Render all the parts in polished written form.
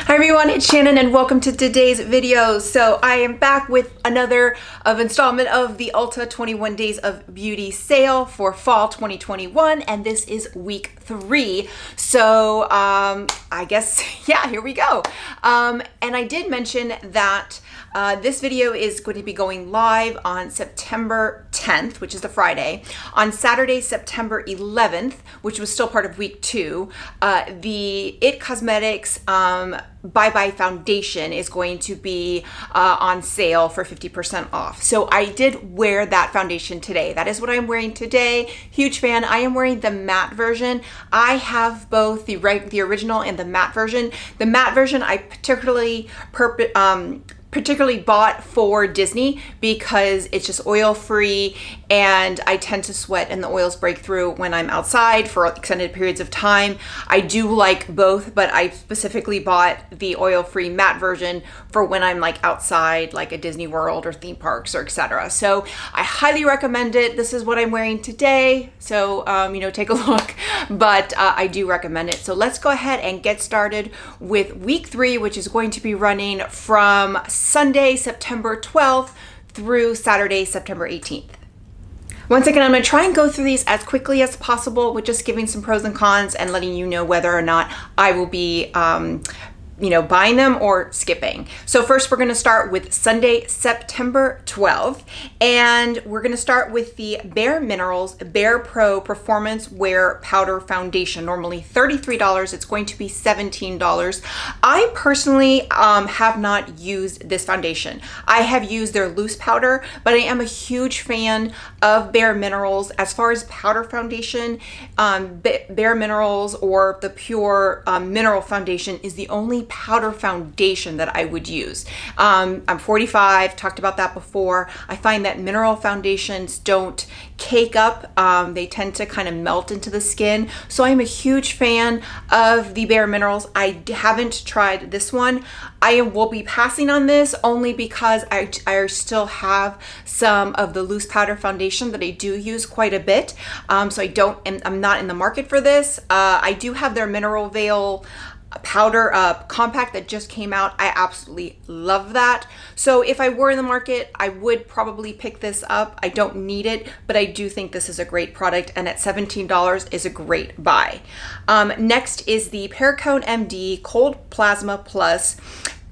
Hi everyone, it's Shannon and welcome to today's video. So I am back with another installment of the Ulta 21 Days of Beauty sale for fall 2021, and this is week 3. So I guess, yeah, here we go. And I did mention that this video is going to be going live on September 10th, which is the Friday. On Saturday, September 11th, which was still part of week 2, the IT Cosmetics Bye Bye Foundation is going to be on sale for 50% off. So I did wear that foundation today. That is what I'm wearing today. Huge fan. I am wearing the matte version. I have both the original and the matte version. The matte version I particularly bought for Disney because it's just oil free and I tend to sweat and the oils break through when I'm outside for extended periods of time. I do like both, but I specifically bought the oil free matte version for when I'm like outside, like a Disney World or theme parks or etc. So I highly recommend it. This is what I'm wearing today. So, take a look, but I do recommend it. So let's go ahead and get started with week 3, which is going to be running from Sunday, September 12th through Saturday, September 18th. Once again, I'm going to try and go through these as quickly as possible with just giving some pros and cons and letting you know whether or not I will be buying them or skipping. So first we're going to start with Sunday, September 12th, and we're going to start with the Bare Minerals Bare Pro Performance Wear Powder Foundation. Normally $33, it's going to be $17. I personally have not used this foundation. I have used their loose powder, but I am a huge fan of Bare Minerals. As far as powder foundation, Bare Minerals or the Pure Mineral Foundation is the only powder foundation that I would use. I'm 45, talked about that before. I find that mineral foundations don't cake up. They tend to kind of melt into the skin. So I'm a huge fan of the Bare Minerals. I haven't tried this one. I will be passing on this only because I still have some of the loose powder foundation that I do use quite a bit. So I'm not in the market for this. I do have their Mineral Veil powder compact that just came out. I absolutely love that. So if I were in the market, I would probably pick this up. I don't need it, but I do think this is a great product, and at $17 is a great buy. Next is the Pembroke MD Cold Plasma Plus,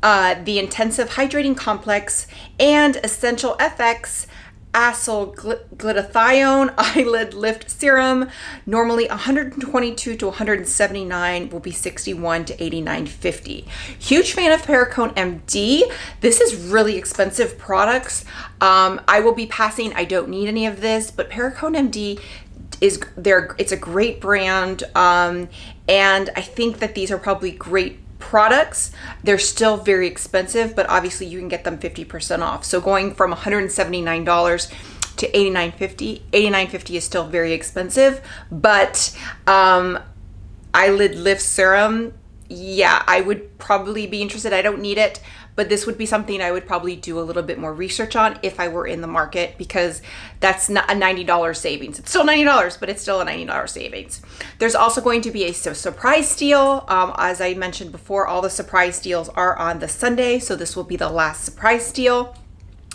the Intensive Hydrating Complex and Essential FX Acyl Glutathione Eyelid Lift Serum. Normally $122 to $179, will be $61 to $89.50. Huge fan of Pembroke MD. This is really expensive products. I will be passing. I don't need any of this, but Pembroke MD it's a great brand, and I think that these are probably great products. They're still very expensive, but obviously you can get them 50% off. So going from $179 to $89.50 is still very expensive, but eyelid lift serum, yeah, I would probably be interested. I don't need it, but this would be something I would probably do a little bit more research on if I were in the market, because that's not a $90 savings. It's still $90, but it's still a $90 savings. There's also going to be a surprise deal. As I mentioned before, all the surprise deals are on the Sunday, so this will be the last surprise deal.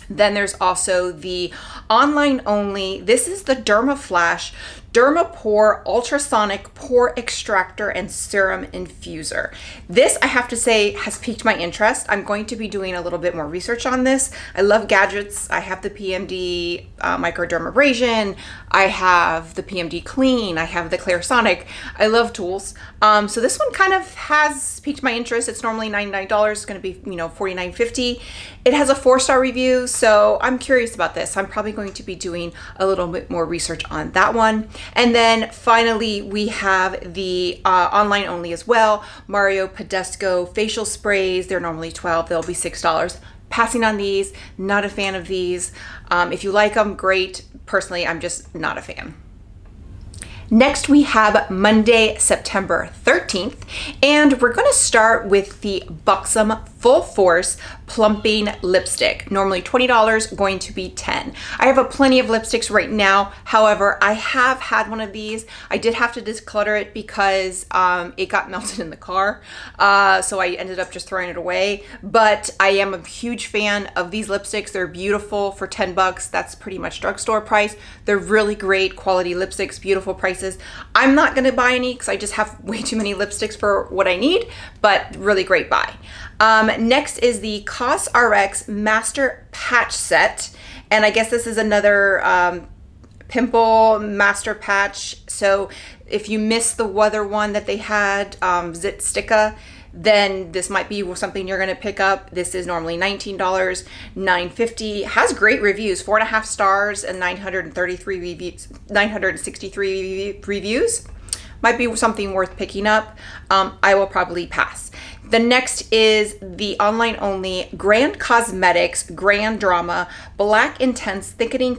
Then there's also the online only. This is the DermaFlash Dermapore Ultrasonic Pore Extractor and Serum Infuser. This, I have to say, has piqued my interest. I'm going to be doing a little bit more research on this. I love gadgets. I have the PMD Microdermabrasion. I have the PMD Clean. I have the Clarisonic. I love tools. So this one kind of has piqued my interest. It's normally $99. It's going to be, $49.50. It has a 4-star review, so I'm curious about this. I'm probably going to be doing a little bit more research on that one. And then finally, we have the online only as well, Mario Pedesco facial sprays. They're normally $12. They'll be $6. Passing on these, not a fan of these. If you like them, great. Personally, I'm just not a fan. Next, we have Monday, September 13th, and we're going to start with the Buxom Full Force Plumping Lipstick. Normally $20, going to be $10. I have a plenty of lipsticks right now. However, I have had one of these. I did have to declutter it because it got melted in the car. So I ended up just throwing it away. But I am a huge fan of these lipsticks. They're beautiful for $10. That's pretty much drugstore price. They're really great quality lipsticks, beautiful prices. I'm not going to buy any because I just have way too many lipsticks for what I need, but really great buy. Next is the CosRx Master Patch Set. And I guess this is another pimple master patch. So if you missed the other one that they had, Zit Sticka, then this might be something you're going to pick up. This is normally $19, $9.50. Has great reviews, 4.5 stars and 963 reviews. Might be something worth picking up. I will probably pass. The next is the online only Grand Cosmetics Grand Drama Black Intense Thickening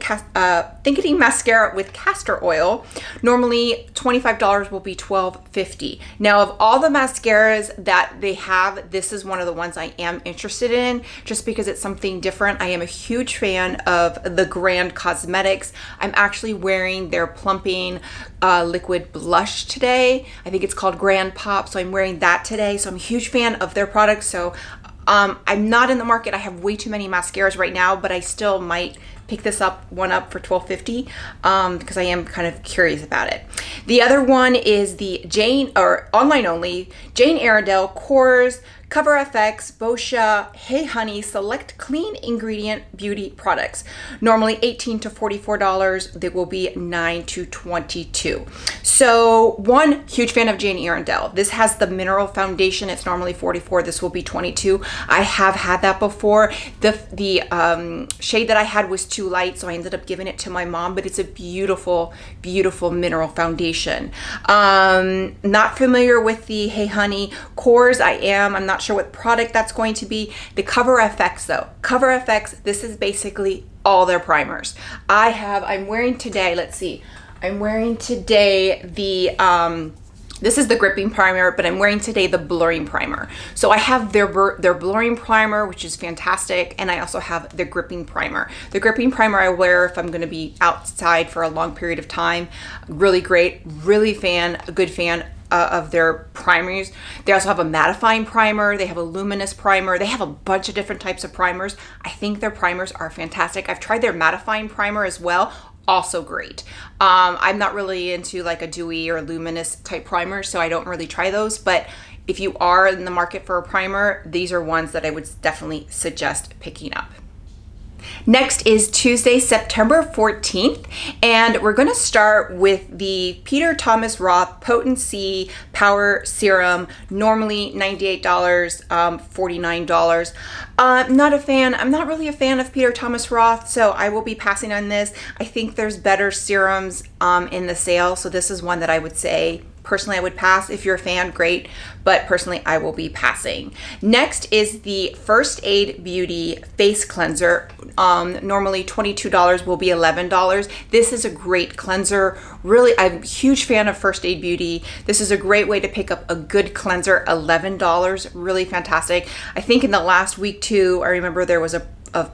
Mascara with Castor Oil. Normally $25 will be $12.50. Now, of all the mascaras that they have, this is one of the ones I am interested in just because it's something different. I am a huge fan of the Grand Cosmetics. I'm actually wearing their plumping liquid blush today. I think it's called Grand Pop, so I'm wearing that today. So I'm a huge fan of their products. So I'm not in the market. I have way too many mascaras right now, but I still might pick this one up for $12.50 because I am kind of curious about it. The other one is the online only Jane Iredale Kors Cover FX Boscia Hey Honey Select Clean Ingredient Beauty Products. Normally $18 to $44. They will be $9 to $22. So one, huge fan of Jane Iredale. This has the mineral foundation. It's normally $44. This will be $22. I have had that before. The shade that I had was too light, so I ended up giving it to my mom, but it's a beautiful, beautiful mineral foundation. Not familiar with the Hey Honey Kors. I'm not sure what product that's going to be. The Cover FX though. Cover FX, this is basically all their primers. I'm wearing today, let's see. I'm wearing today the, this is the gripping primer, but I'm wearing today the blurring primer. So I have their blurring primer, which is fantastic, and I also have the gripping primer. The gripping primer I wear if I'm going to be outside for a long period of time. Really great, really a good fan of their primers. They also have a mattifying primer. They have a luminous primer. They have a bunch of different types of primers. I think their primers are fantastic. I've tried their mattifying primer as well. Also great. I'm not really into like a dewy or luminous type primer, so I don't really try those. But if you are in the market for a primer, these are ones that I would definitely suggest picking up. Next is Tuesday, September 14th, and we're going to start with the Peter Thomas Roth Potency Power Serum, normally $98, $49. Not a fan. I'm not really a fan of Peter Thomas Roth, so I will be passing on this. I think there's better serums in the sale, so this is one that I would say personally I would pass. If you're a fan, great, but personally I will be passing. Next is the First Aid Beauty Face Cleanser. Normally $22 will be $11. This is a great cleanser. Really, I'm a huge fan of First Aid Beauty. This is a great way to pick up a good cleanser, $11, really fantastic. I think in the last week too, I remember there was a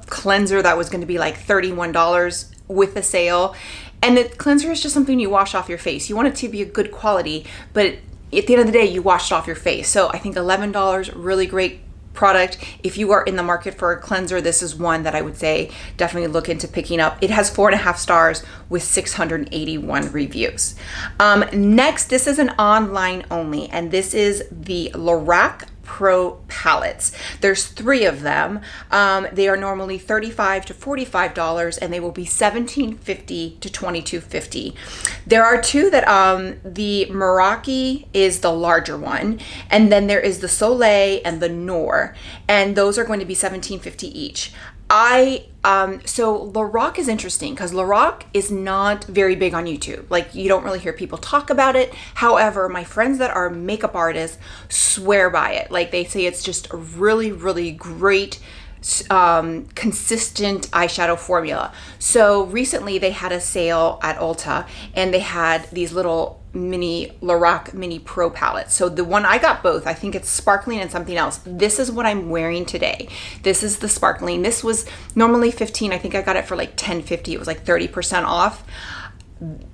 cleanser that was going to be like $31 with the sale. And the cleanser is just something you wash off your face. You want it to be a good quality, but at the end of the day, you washed off your face. So I think $11, really great product. If you are in the market for a cleanser, this is one that I would say definitely look into picking up. It has 4.5 stars with 681 reviews. Next, this is an online only, and this is the Lorac Pro palettes. There's 3 of them. They are normally $35 to $45, and they will be $17.50 to $22.50. There are 2 that the Meraki is the larger one, and then there is the Soleil and the Noor, and those are going to be $17.50 each. So Lorac is interesting because Lorac is not very big on YouTube. Like, you don't really hear people talk about it. However, my friends that are makeup artists swear by it. Like, they say it's just a really, really great, consistent eyeshadow formula. So recently they had a sale at Ulta, and they had these little mini Lorac Mini Pro palettes. So the one I got both, I think it's sparkling and something else. This is what I'm wearing today. This is the sparkling. This was normally $15. I think I got it for like $10.50. It was like 30% off.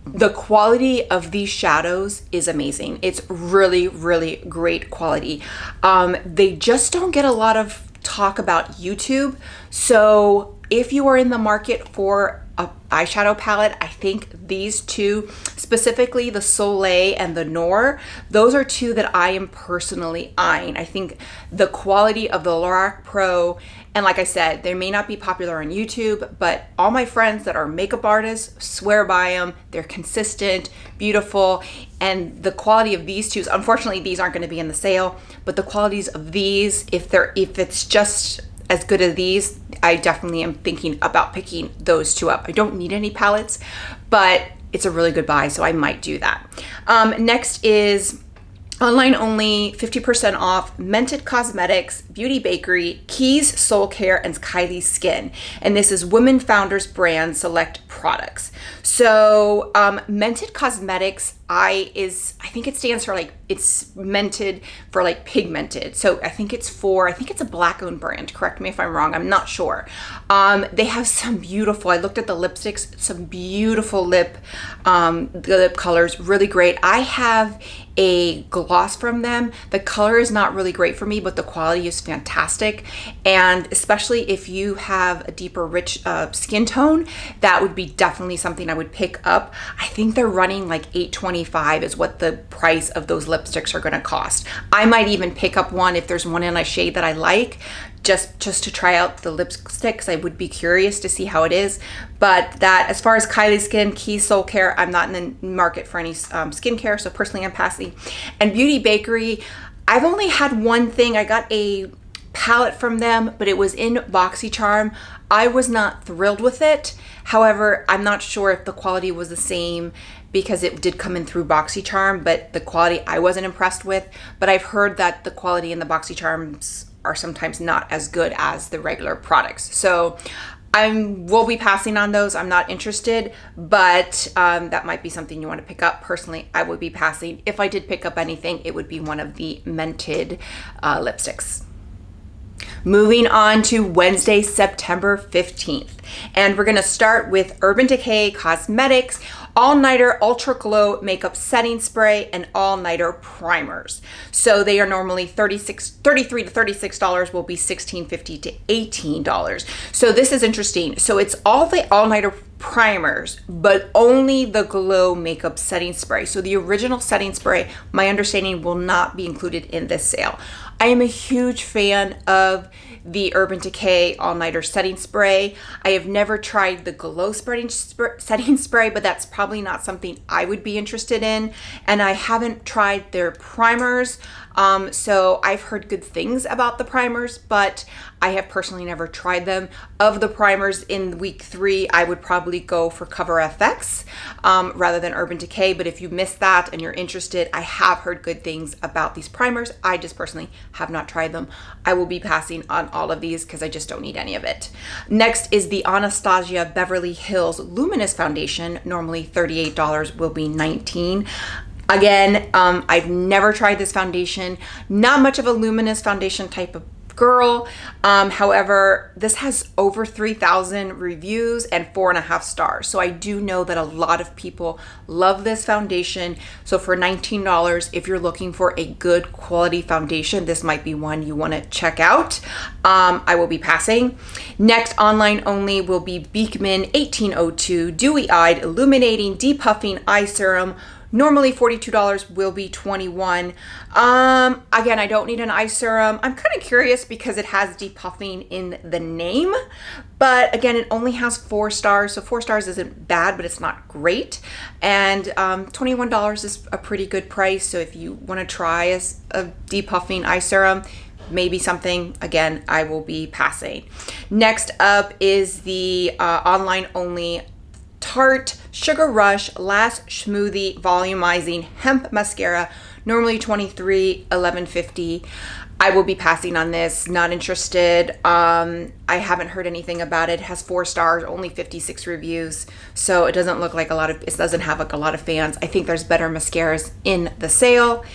The quality of these shadows is amazing. It's really, really great quality. They just don't get a lot of talk about YouTube. So if you are in the market for a eyeshadow palette, I think these two, specifically the Soleil and the Noir, those are two that I am personally eyeing. I think the quality of the Lorac Pro, and like I said, they may not be popular on YouTube, but all my friends that are makeup artists swear by them. They're consistent, beautiful, and the quality of these two, unfortunately these aren't going to be in the sale, but the qualities of these, if it's just as good as these, I definitely am thinking about picking those two up. I don't need any palettes, but it's a really good buy, so I might do that. Next is online only, 50% off, Mented Cosmetics, Beauty Bakery, Keys Soul Care, and Kylie Skin. And this is Women Founders Brand Select Products. So Mented Cosmetics, I think it stands for like, it's mented for like pigmented. So I think it's a black owned brand. Correct me if I'm wrong. I'm not sure. They have some beautiful, I looked at the lipsticks, some beautiful lip colors, really great. I have a gloss from them. The color is not really great for me, but the quality is fantastic. And especially if you have a deeper, rich skin tone, that would be definitely something I would pick up. I think they're running like $8.25 is what the price of those lipsticks are going to cost. I might even pick up one if there's one in a shade that I like, just to try out the lipsticks. I would be curious to see how it is. But that, as far as Kylie Skin, Keys Soul Care, I'm not in the market for any skincare, so personally I'm passing. And Beauty Bakery, I've only had one thing. I got a palette from them, but it was in BoxyCharm. I was not thrilled with it. However, I'm not sure if the quality was the same because it did come in through BoxyCharm, but the quality I wasn't impressed with. But I've heard that the quality in the BoxyCharms are sometimes not as good as the regular products. So will be passing on those. I'm not interested, but that might be something you want to pick up. Personally, I would be passing. If I did pick up anything, it would be one of the Mented lipsticks. Moving on to Wednesday, September 15th. And we're gonna start with Urban Decay Cosmetics All-Nighter Ultra Glow Makeup Setting Spray and All-Nighter Primers. So they are normally $33 to $36, will be $16.50 to $18. So this is interesting. So it's all the All-Nighter primers, but only the Glow Makeup Setting Spray. So the original setting spray, my understanding, will not be included in this sale. I am a huge fan of the Urban Decay All-Nighter Setting Spray. I have never tried the Glow setting spray, but that's probably not something I would be interested in. And I haven't tried their primers. So I've heard good things about the primers, but I have personally never tried them. Of the primers in week 3, I would probably go for Cover FX rather than Urban Decay. But if you missed that and you're interested, I have heard good things about these primers. I just personally have not tried them. I will be passing on all of these because I just don't need any of it. Next is the Anastasia Beverly Hills Luminous Foundation. Normally $38, will be $19. Again, I've never tried this foundation. Not much of a luminous foundation type of girl. However, this has over 3,000 reviews and 4.5 stars. So I do know that a lot of people love this foundation. So for $19, if you're looking for a good quality foundation, this might be one you want to check out. I will be passing. Next, online only, will be Beekman 1802 Dewy Eyed Illuminating Depuffing Eye Serum. Normally $42, will be $21. Again, I don't need an eye serum. I'm kind of curious because it has depuffing in the name, but again, it only has 4 stars. So 4 stars isn't bad, but it's not great. And $21 is a pretty good price. So if you want to try a depuffing eye serum, maybe something, again, I will be passing. Next up is the online only Tarte Sugar Rush Lash Smoothie Volumizing Hemp Mascara. Normally $23, $11.50. I will be passing on this. Not interested. I haven't heard anything about it. It has 4 stars, only 56 reviews, so it doesn't look like it doesn't have like a lot of fans. I think there's better mascaras in the sale.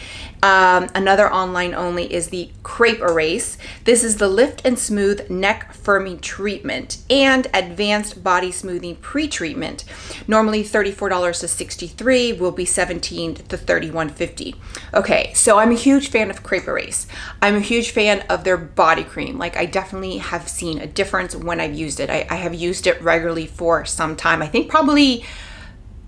Another online only is the Crepe Erase. This is the Lift and Smooth Neck Firming Treatment and Advanced Body Smoothing Pre-Treatment. Normally $34 to $63, will be $17 to $31.50. Okay, so I'm a huge fan of Crepe Erase. I'm a huge fan of their body cream. Like, I definitely have seen a difference when I've used it. I have used it regularly for some time. I think probably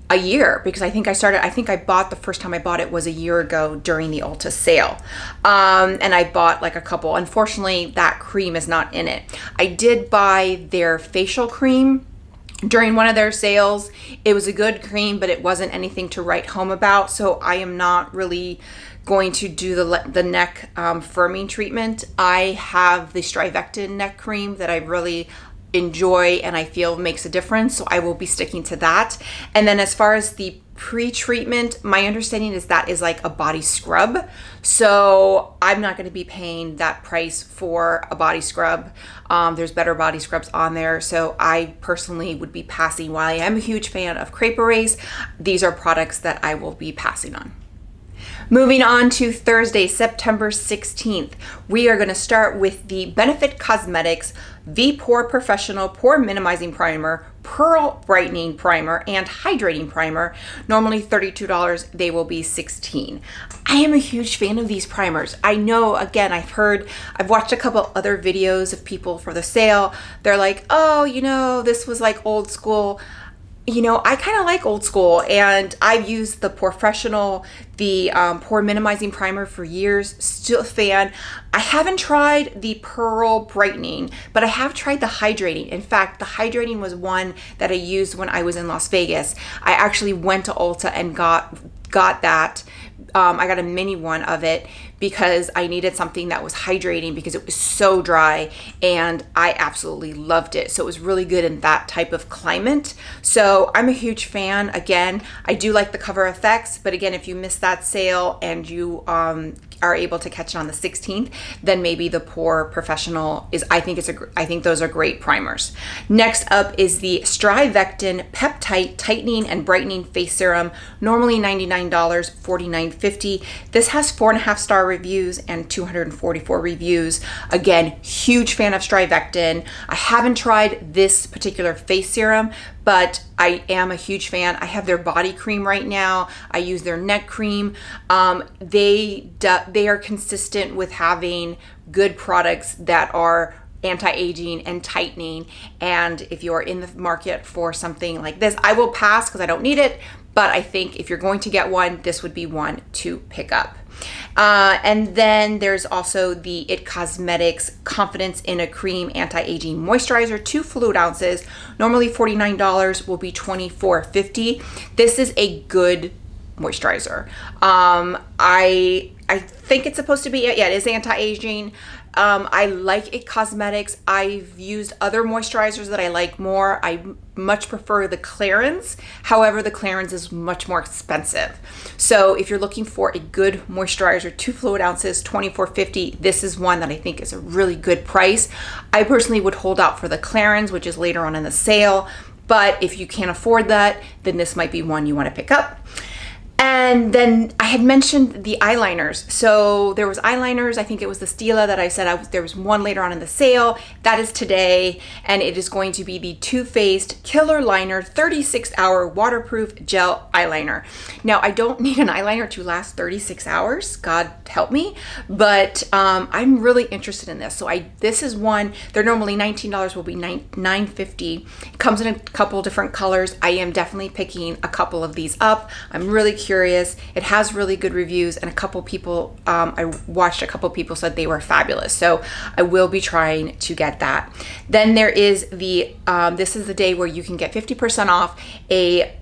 a year, because I think the first time I bought it was a year ago during the Ulta sale. And I bought like a couple. Unfortunately, that cream is not in it. I did buy their facial cream during one of their sales. It was a good cream, but it wasn't anything to write home about. So I am not really going to do the neck firming treatment. I have the Strivectin neck cream that I really enjoy and I feel makes a difference, so I will be sticking to that. And then as far as the pre-treatment, my understanding is that is like a body scrub, so I'm not going to be paying that price for a body scrub. There's better body scrubs on there, so I personally would be passing. While I am a huge fan of Crepe Erase, these are products that I will be passing on. Moving on to Thursday, September 16th, we are going to start with the Benefit Cosmetics V-Pore Professional Pore Minimizing Primer, Pearl Brightening Primer, and Hydrating Primer. Normally $32, they will be $16. I am a huge fan of these primers. I know, again, I've watched a couple other videos of people for the sale. They're like, oh, this was like old school. I kind of like old school, and I've used the Professional, the Pore Minimizing Primer for years. Still a fan. I haven't tried the Pearl Brightening, but I have tried the Hydrating. In fact, the Hydrating was one that I used when I was in Las Vegas. I actually went to Ulta and got that. I got a mini one of it because I needed something that was hydrating because it was so dry, and I absolutely loved it. So it was really good in that type of climate. So I'm a huge fan. Again, I do like the Cover FX, but again, if you missed that sale and you are able to catch it on the 16th, then maybe the Pore Professional I think those are great primers. Next up is the Strivectin Peptide Tightening and Brightening Face Serum, normally $99, $49.50. This has 4.5-star reviews and 244 reviews. Again, huge fan of Strivectin. I haven't tried this particular face serum, but I am a huge fan. I have their body cream right now. I use their neck cream. They are consistent with having good products that are anti-aging and tightening. And if you're in the market for something like this, I will pass because I don't need it. But I think if you're going to get one, this would be one to pick up. And then there's also the It Cosmetics Confidence in a Cream Anti-Aging Moisturizer, 2 fluid ounces. Normally $49, will be $24.50. This is a good moisturizer. I think it's supposed to be, it is anti-aging. I like It Cosmetics. I've used other moisturizers that I like more. I much prefer the Clarins. However, the Clarins is much more expensive. So if you're looking for a good moisturizer, 2 fluid ounces, $24.50, this is one that I think is a really good price. I personally would hold out for the Clarins, which is later on in the sale. But if you can't afford that, then this might be one you want to pick up. And then I had mentioned the eyeliners. So there was eyeliners. I think it was the Stila that I said there was one later on in the sale. That is today, and it is going to be the Too Faced Killer Liner 36-hour waterproof gel eyeliner. Now, I don't need an eyeliner to last 36 hours. God help me. But I'm really interested in this. So this is one. They're normally $19. Will be $9.50. It comes in a couple different colors. I am definitely picking a couple of these up. I'm really curious. It has really good reviews, and a couple people, I watched a couple people said they were fabulous. So I will be trying to get that. Then there is this is the day where you can get 50% off a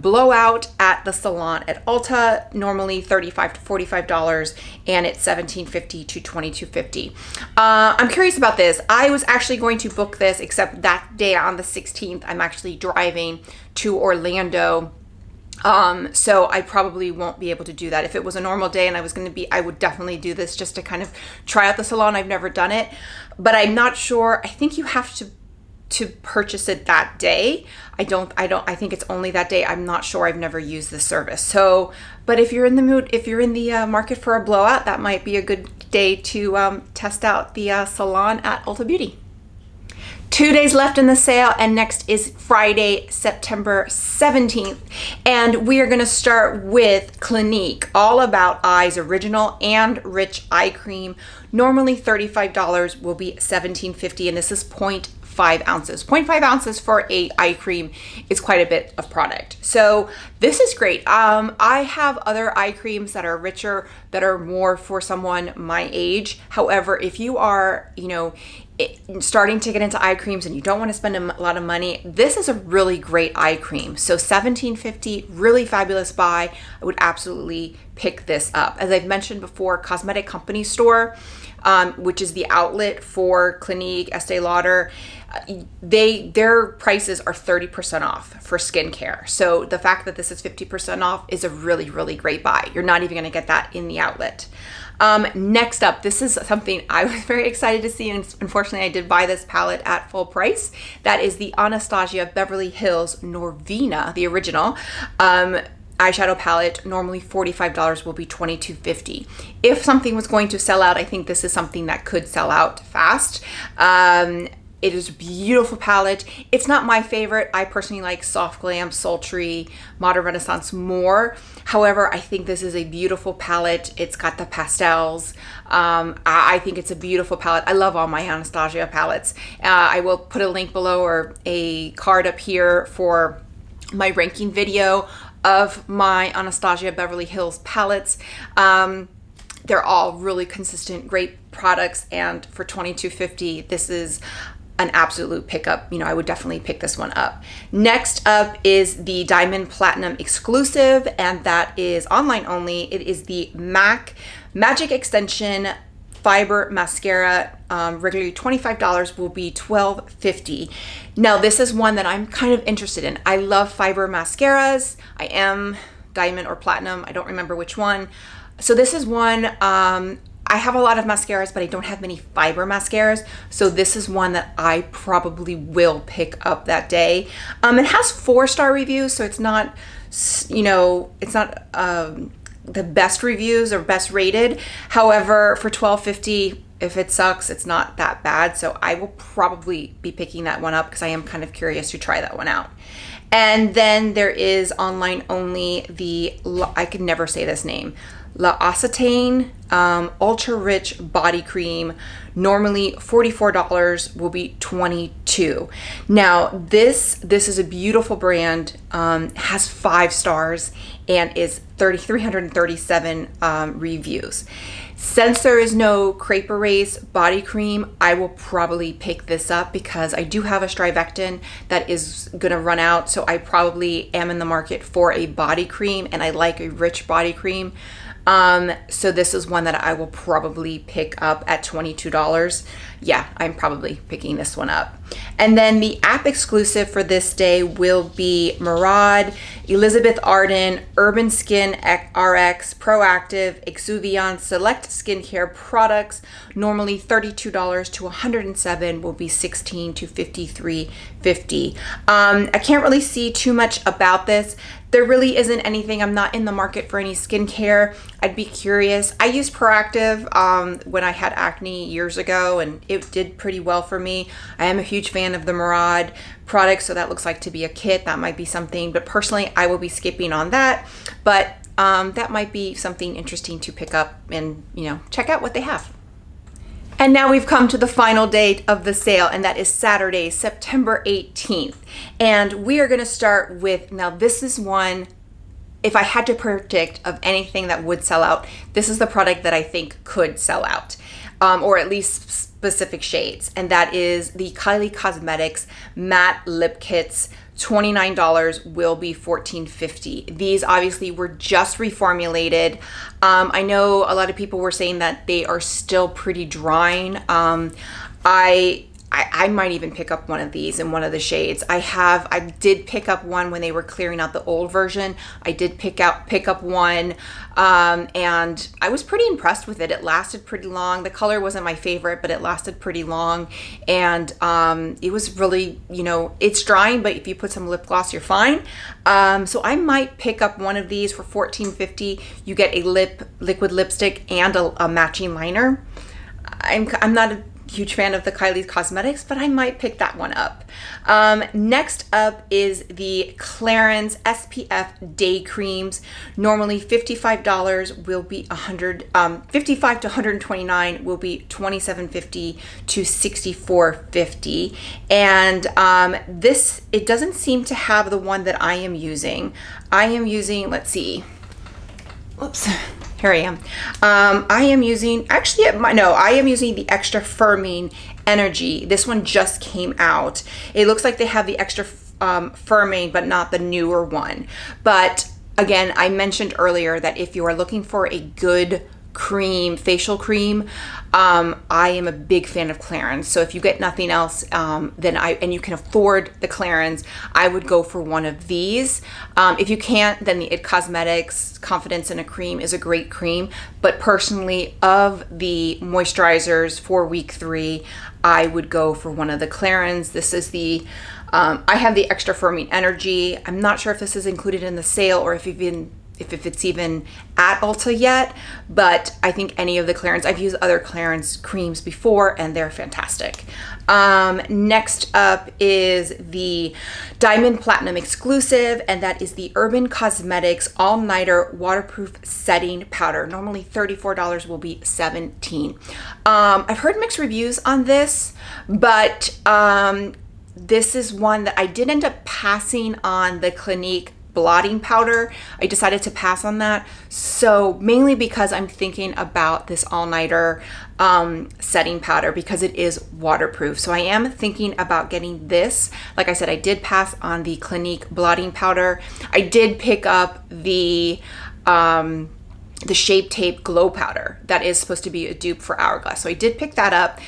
blowout at the salon at Ulta, normally $35 to $45, and it's $17.50 to $22.50. I'm curious about this. I was actually going to book this, except that day on the 16th, I'm actually driving to Orlando So I probably won't be able to do that. If it was a normal day and I would definitely do this just to kind of try out the salon. I've never done it, but I'm not sure. I think you have to purchase it that day. I think it's only that day. I'm not sure. I've never used this service. So, but if you're in the market for a blowout, that might be a good day to test out the salon at Ulta Beauty. 2 days left in the sale, and next is Friday, September 17th. And we are gonna start with Clinique All About Eyes Original and Rich Eye Cream. Normally $35, will be $17.50, and this is 0.5 ounces. 0.5 ounces for a eye cream is quite a bit of product. So this is great. I have other eye creams that are richer, that are more for someone my age. However, if you are, starting to get into eye creams and you don't want to spend a lot of money, this is a really great eye cream. So $17.50, really fabulous buy. I would absolutely pick this up. As I've mentioned before, Cosmetic Company Store, which is the outlet for Clinique, Estee Lauder, their prices are 30% off for skincare. So the fact that this is 50% off is a really, really great buy. You're not even going to get that in the outlet. Next up, this is something I was very excited to see, and unfortunately I did buy this palette at full price. That is the Anastasia Beverly Hills Norvina, the original eyeshadow palette. Normally $45, will be $22.50. If something was going to sell out, I think this is something that could sell out fast. It is a beautiful palette. It's not my favorite. I personally like Soft Glam, Sultry, Modern Renaissance more. However, I think this is a beautiful palette. It's got the pastels. I think it's a beautiful palette. I love all my Anastasia palettes. I will put a link below or a card up here for my ranking video of my Anastasia Beverly Hills palettes. They're all really consistent, great products, and for $22.50, this is an absolute pickup. I would definitely pick this one up. Next up is the Diamond Platinum exclusive, and that is online only. It is the MAC Magic Extension Fiber Mascara. Regularly $25, will be $12.50. Now, this is one that I'm kind of interested in. I love fiber mascaras. I am Diamond or Platinum. I don't remember which one. So this is one, I have a lot of mascaras, but I don't have many fiber mascaras. So this is one that I probably will pick up that day. It has 4-star reviews, so it's not, it's not the best reviews or best rated. However, for $12.50, if it sucks, it's not that bad. So I will probably be picking that one up because I am kind of curious to try that one out. And then there is online only I can never say this name, L'Occitane Ultra Rich Body Cream. Normally $44, will be $22. Now this is a beautiful brand, has 5 stars and is 337 reviews. Since there is no crepe erase body cream, I will probably pick this up because I do have a Strivectin that is gonna run out. So I probably am in the market for a body cream, and I like a rich body cream. So this is one that I will probably pick up at $22. Yeah, I'm probably picking this one up. And then the app exclusive for this day will be Murad, Elizabeth Arden, Urban Skin RX, Proactiv, Exuviance, select skincare products. Normally $32 to $107, will be $16 to $53.50. I can't really see too much about this. There really isn't anything. I'm not in the market for any skincare. I'd be curious. I used Proactiv when I had acne years ago, and it did pretty well for me. I am a huge fan of the Murad product, so that looks like to be a kit. That might be something, but personally, I will be skipping on that. But that might be something interesting to pick up and, check out what they have. And now we've come to the final date of the sale, and that is Saturday, September 18th. And we are going to start with, now this is one, if I had to predict of anything that would sell out, this is the product that I think could sell out, or at least specific shades. And that is the Kylie Cosmetics Matte Lip Kits. $29, will be $14.50. These obviously were just reformulated. I know a lot of people were saying that they are still pretty drying. I I might even pick up one of these in one of the shades. I did pick up one when they were clearing out the old version. I did pick up one, and I was pretty impressed with it. It lasted pretty long. The color wasn't my favorite, but it lasted pretty long. And it was really, you know, it's drying, but if you put some lip gloss, you're fine. So I might pick up one of these for $14.50. You get a liquid lipstick and a matching liner. I'm not a huge fan of the Kylie Cosmetics, but I might pick that one up. Next up is the Clarins SPF Day Creams. Normally $55 will be $55 to $129 will be $27.50 to $64.50. And this, it doesn't seem to have the one that I am using. I am using, let's see. Whoops. Here I am. I am using, I am using the Extra Firming Energy. This one just came out. It looks like they have the Extra Firming, but not the newer one. But again, I mentioned earlier that if you are looking for a good cream, facial cream, I am a big fan of Clarins. So if you get nothing else, and you can afford the Clarins, I would go for one of these. If you can't, then the It Cosmetics Confidence in a Cream is a great cream. But personally, of the moisturizers for week 3, I would go for one of the Clarins. This is the I have the Extra Firming Energy. I'm not sure if this is included in the sale or if it's even at Ulta yet, but I think any of the Clarins, I've used other Clarins creams before and they're fantastic. Next up is the Diamond Platinum Exclusive, and that is the Urban Cosmetics All Nighter Waterproof Setting Powder. Normally $34 will be $17. I've heard mixed reviews on this, but this is one that I did end up passing on the Clinique blotting powder. I decided to pass on that. So mainly because I'm thinking about this all-nighter setting powder because it is waterproof. So I am thinking about getting this. Like I said, I did pass on the Clinique blotting powder. I did pick up the Shape Tape Glow Powder that is supposed to be a dupe for Hourglass. So I did pick that up.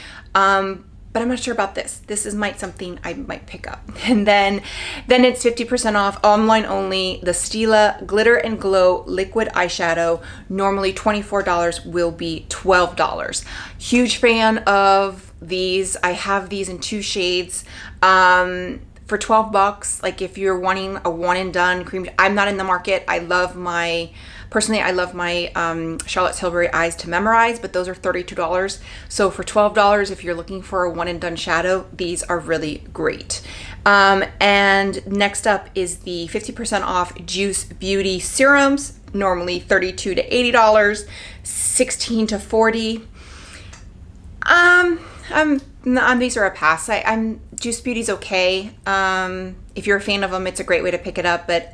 But I'm not sure about this. This is something I might pick up. And then it's 50% off, online only, the Stila Glitter and Glow Liquid Eyeshadow. Normally $24 will be $12. Huge fan of these. I have these in 2 shades. For $12, like if you're wanting a one and done cream, I'm not in the market. Personally, I love my Charlotte Tilbury Eyes to Memorize, but those are $32. So for $12, if you're looking for a one and done shadow, these are really great. And next up is the 50% off Juice Beauty Serums, normally $32 to $80, $16 to $40. These are a pass. Juice Beauty's okay. If you're a fan of them, it's a great way to pick it up, but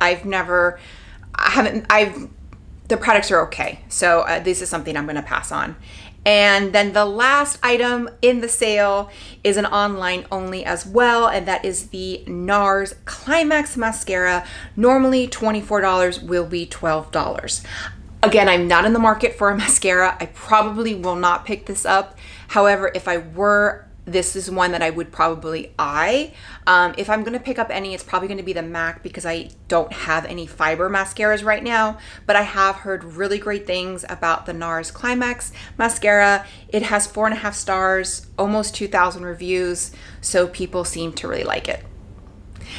the products are okay. So this is something I'm going to pass on. And then the last item in the sale is an online only as well, and that is the NARS Climax Mascara. Normally $24 will be $12. Again, I'm not in the market for a mascara. I probably will not pick this up. However, if I were, this is one that I would probably eye. If I'm going to pick up any, it's probably going to be the MAC because I don't have any fiber mascaras right now, but I have heard really great things about the NARS Climax Mascara. It has 4.5 stars, almost 2,000 reviews, so people seem to really like it.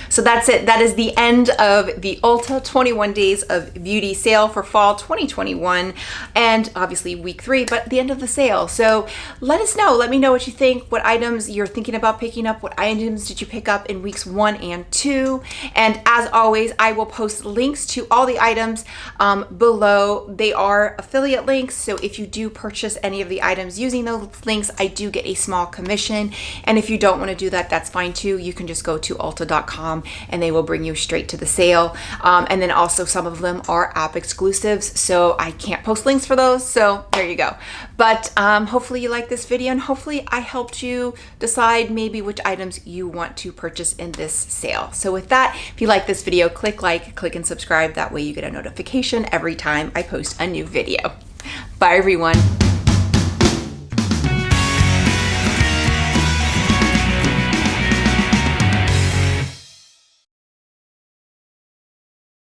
So that's it. That is the end of the Ulta 21 Days of Beauty sale for fall 2021, and obviously week 3, but the end of the sale. So let us know. Let me know what you think, what items you're thinking about picking up, what items did you pick up in weeks 1 and 2. And as always, I will post links to all the items below. They are affiliate links, so if you do purchase any of the items using those links, I do get a small commission. And if you don't want to do that, that's fine too. You can just go to ulta.com and they will bring you straight to the sale. And then also some of them are app exclusives, so I can't post links for those. So there you go. But hopefully you like this video, and hopefully I helped you decide maybe which items you want to purchase in this sale. So with that, if you like this video, click like, click and subscribe. That way you get a notification every time I post a new video. Bye everyone.